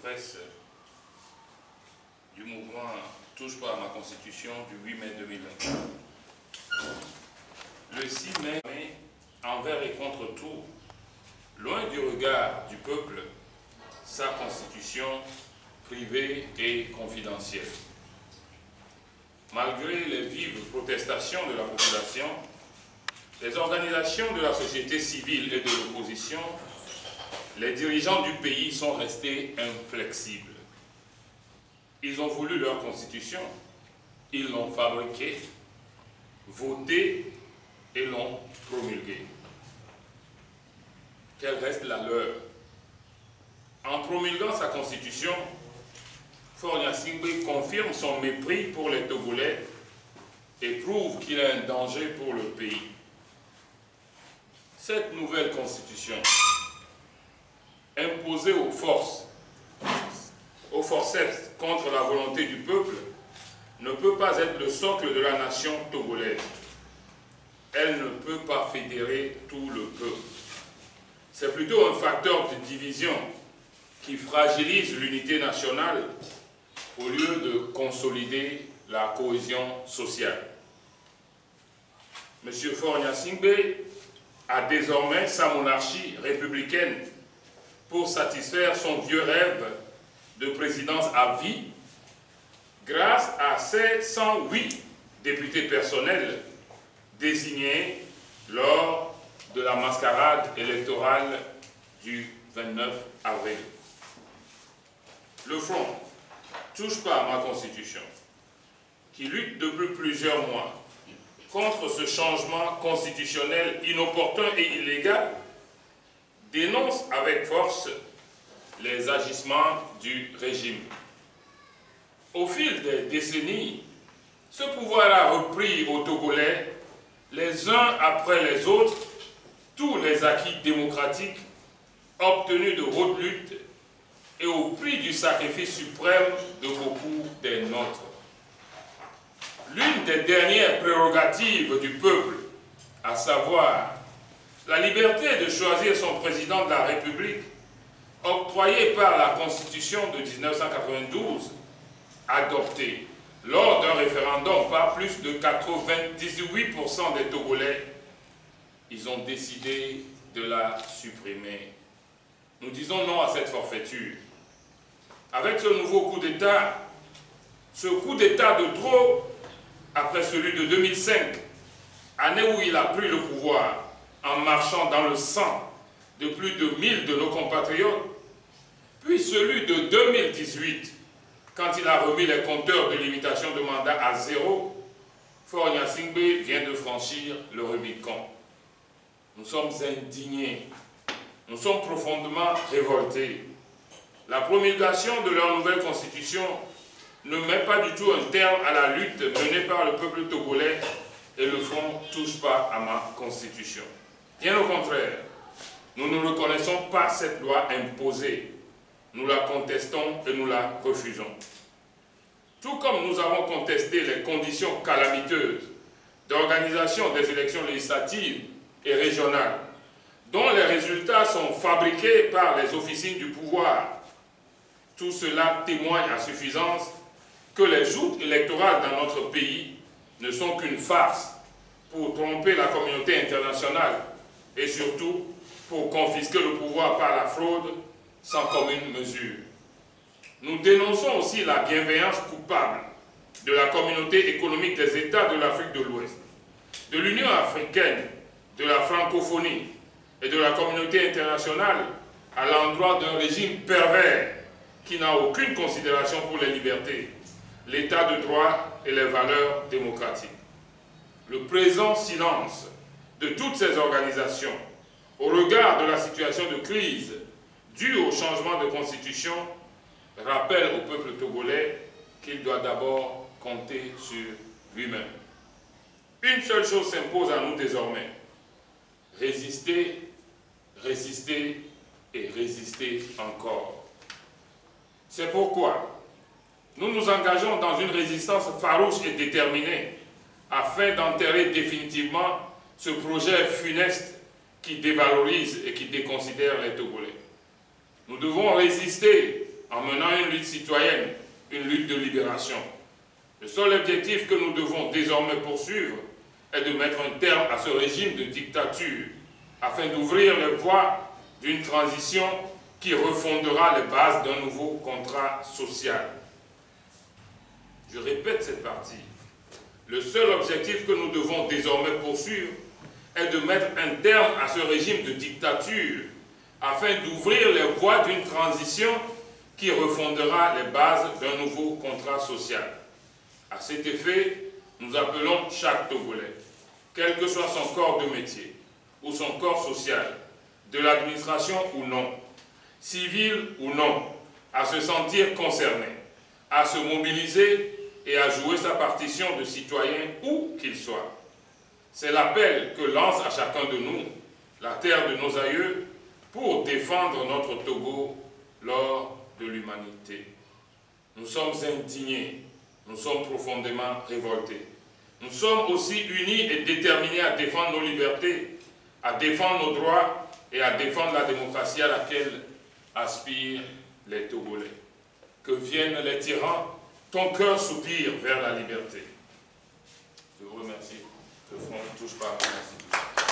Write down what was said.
presse du mouvement Touche pas à ma Constitution du 8 mai 2024. Le 6 mai, envers et contre tout, loin du regard du peuple, sa constitution privée et confidentielle. Malgré les vives protestations de la population, les organisations de la société civile et de l'opposition, les dirigeants du pays sont restés inflexibles. Ils ont voulu leur constitution, ils l'ont fabriquée, votée et l'ont promulguée. Qu'elle reste la leur. En promulguant sa constitution, Faure Gnassingbé confirme son mépris pour les Togolais et prouve qu'il est un danger pour le pays. Cette nouvelle constitution, imposée aux forces contre la volonté du peuple, ne peut pas être le socle de la nation togolaise. Elle ne peut pas fédérer tout le peuple. C'est plutôt un facteur de division qui fragilise l'unité nationale au lieu de consolider la cohésion sociale. M. Faure Gnassingbé a désormais sa monarchie républicaine pour satisfaire son vieux rêve de présidence à vie grâce à ses 108 députés personnels désignés lors de la mascarade électorale du 29 avril. Le Front Touche pas à ma Constitution, qui lutte depuis plusieurs mois contre ce changement constitutionnel inopportun et illégal, dénonce avec force les agissements du régime. Au fil des décennies, ce pouvoir a repris aux Togolais, les uns après les autres, tous les acquis démocratiques obtenus de haute lutte et au prix du sacrifice suprême de beaucoup des nôtres. L'une des dernières prérogatives du peuple, à savoir la liberté de choisir son président de la République, octroyée par la Constitution de 1992, adoptée lors d'un référendum par plus de 98% des Togolais, ils ont décidé de la supprimer. Nous disons non à cette forfaiture. Avec ce nouveau coup d'État, ce coup d'État de trop, après celui de 2005, année où il a pris le pouvoir en marchant dans le sang de plus de 1000 de nos compatriotes, puis celui de 2018, quand il a remis les compteurs de limitation de mandat à zéro, Faure Gnassingbé vient de franchir le Rubicon. Nous sommes indignés, nous sommes profondément révoltés. La promulgation de leur nouvelle constitution ne met pas du tout un terme à la lutte menée par le peuple togolais et le Front Touche pas à ma Constitution. Bien au contraire, nous ne reconnaissons pas cette loi imposée. Nous la contestons et nous la refusons. Tout comme nous avons contesté les conditions calamiteuses d'organisation des élections législatives et régionales, dont les résultats sont fabriqués par les officines du pouvoir. Tout cela témoigne à suffisance que les joutes électorales dans notre pays ne sont qu'une farce pour tromper la communauté internationale et surtout pour confisquer le pouvoir par la fraude sans commune mesure. Nous dénonçons aussi la bienveillance coupable de la communauté économique des États de l'Afrique de l'Ouest, de l'Union africaine, de la francophonie et de la communauté internationale à l'endroit d'un régime pervers qui n'a aucune considération pour les libertés, l'état de droit et les valeurs démocratiques. Le présent silence de toutes ces organisations au regard de la situation de crise due au changement de constitution rappelle au peuple togolais qu'il doit d'abord compter sur lui-même. Une seule chose s'impose à nous désormais: résister, résister et résister encore. C'est pourquoi nous nous engageons dans une résistance farouche et déterminée afin d'enterrer définitivement ce projet funeste qui dévalorise et qui déconsidère les Togolais. Nous devons résister en menant une lutte citoyenne, une lutte de libération. Le seul objectif que nous devons désormais poursuivre est de mettre un terme à ce régime de dictature, afin d'ouvrir les voies d'une transition qui refondera les bases d'un nouveau contrat social. Je répète cette partie. Le seul objectif que nous devons désormais poursuivre est de mettre un terme à ce régime de dictature afin d'ouvrir les voies d'une transition qui refondera les bases d'un nouveau contrat social. À cet effet, nous appelons chaque Togolais, quel que soit son corps de métier ou son corps social, de l'administration ou non, civil ou non, à se sentir concerné, à se mobiliser et à jouer sa partition de citoyen où qu'il soit. C'est l'appel que lance à chacun de nous la terre de nos aïeux pour défendre notre Togo lors de l'humanité. Nous sommes indignés, nous sommes profondément révoltés. Nous sommes aussi unis et déterminés à défendre nos libertés, à défendre nos droits et à défendre la démocratie à laquelle aspirent les Togolais. Que viennent les tyrans, ton cœur soupire vers la liberté. Je vous remercie. Le front ne touche pas. Merci.